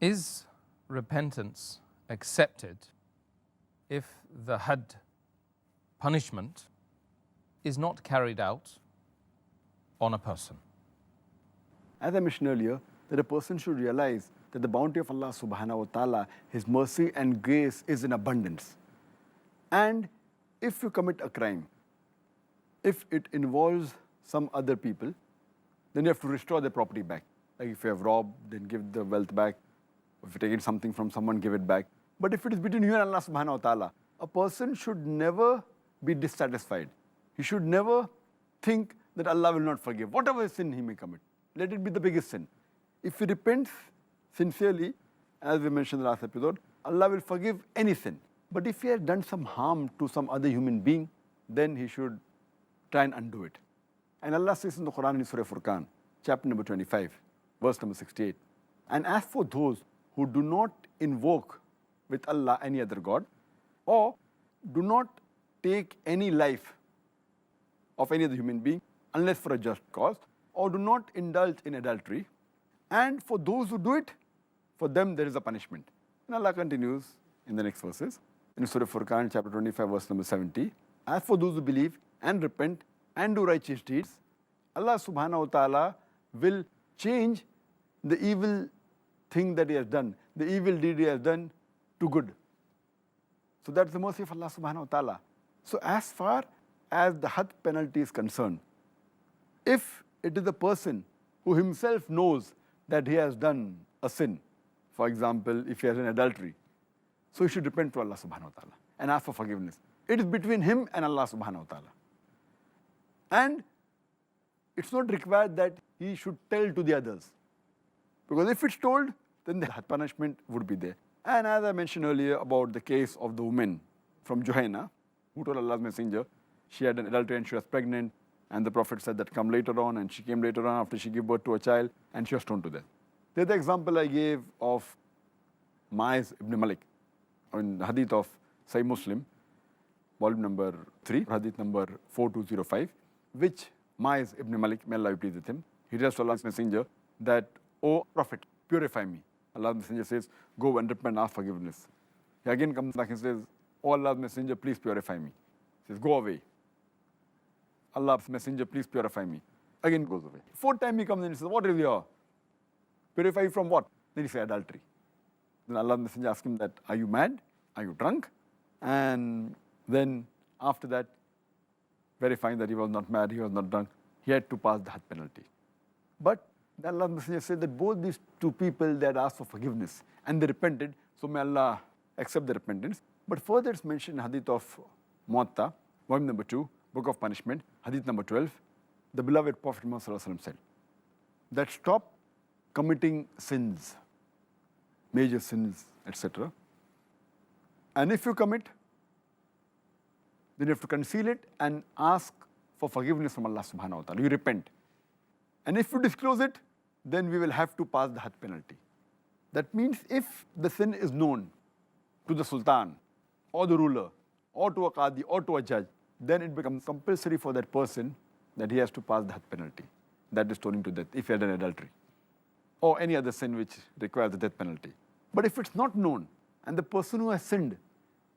Is repentance accepted if the had punishment is not carried out on a person? As I mentioned earlier, that a person should realize that the bounty of Allah subhanahu wa ta'ala, His mercy and grace is in abundance. And if you commit a crime, if it involves some other people, then you have to restore their property back. Like if you have robbed, then give the wealth back. If you're taking something from someone, give it back. But if it is between you and Allah subhanahu wa ta'ala, a person should never be dissatisfied. He should never think that Allah will not forgive, whatever sin he may commit. Let it be the biggest sin. If he repents sincerely, as we mentioned in the last episode, Allah will forgive any sin. But if he has done some harm to some other human being, then he should try and undo it. And Allah says in the Quran in Surah Furqan, chapter number 25, verse number 68, and as for those who do not invoke with Allah any other God, or do not take any life of any other human being unless for a just cause, or do not indulge in adultery, and for those who do it, for them there is a punishment. And Allah continues in the next verses, in Surah Furqan, chapter 25, verse number 70, as for those who believe and repent and do righteous deeds, Allah subhanahu wa ta'ala will change the evil thing that he has done, the evil deed he has done, to good. So that's the mercy of Allah subhanahu wa ta'ala. So as far as the had penalty is concerned, if it is a person who himself knows that he has done a sin, for example, if he has an adultery, so he should repent to Allah subhanahu wa ta'ala and ask for forgiveness. It is between him and Allah subhanahu wa ta'ala. And it's not required that he should tell to the others. Because if it's told, then the punishment would be there. And as I mentioned earlier about the case of the woman from Juhayna, who told Allah's Messenger, she had an adultery and she was pregnant, and the Prophet said that come later on, and she came later on after she gave birth to a child, and she was stoned to death. There's the example I gave of Ma'az ibn Malik, in the hadith of Sahih Muslim, volume number 3, hadith number 4205, which Ma'az ibn Malik, may Allah be pleased with him, he tells to Allah's Messenger that, O Prophet, purify me. Allah's Messenger says, go and repent and ask forgiveness. He again comes back and says, O Allah's Messenger, please purify me. He says, go away. Allah's Messenger, please purify me. Again goes away. Fourth time he comes and he says, what is your? Purify you from what? Then he says, adultery. Then Allah's Messenger asks him that, are you mad? Are you drunk? And then after that, verifying that he was not mad, he was not drunk, he had to pass the had penalty. But then Allah's Messenger said that both these two people, they had asked for forgiveness and they repented, so may Allah accept the repentance. But further it's mentioned in hadith of Muwatta, volume number 2, book of punishment, hadith number 12, the beloved Prophet Muhammad said that stop committing sins, major sins, etc. And if you commit, then you have to conceal it and ask for forgiveness from Allah subhanahu wa ta'ala. You repent. And if you disclose it, then we will have to pass the had penalty. That means if the sin is known to the sultan or the ruler or to a qadi or to a judge, then it becomes compulsory for that person that he has to pass the had penalty. That is stoning to death if he had an adultery or any other sin which requires the death penalty. But if it's not known and the person who has sinned,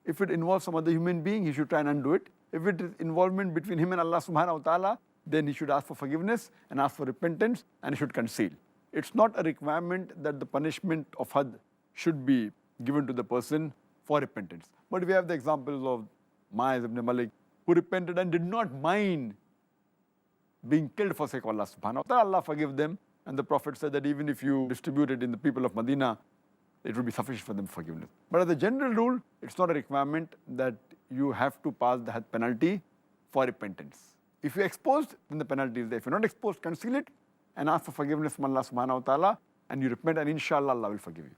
if it involves some other human being, he should try and undo it. If it is involvement between him and Allah subhanahu wa ta'ala, then he should ask for forgiveness and ask for repentance and he should conceal. It's not a requirement that the punishment of had should be given to the person for repentance. But we have the examples of Ma'az ibn Malik, who repented and did not mind being killed for sake of Allah subhanahu wa ta'ala. Allah forgive them. And the Prophet said that even if you distribute it in the people of Medina, it would be sufficient for them forgiveness. But as a general rule, it's not a requirement that you have to pass the had penalty for repentance. If you're exposed, then the penalty is there. If you're not exposed, conceal it and ask for forgiveness from Allah subhanahu wa ta'ala, and you repent, and inshallah Allah will forgive you.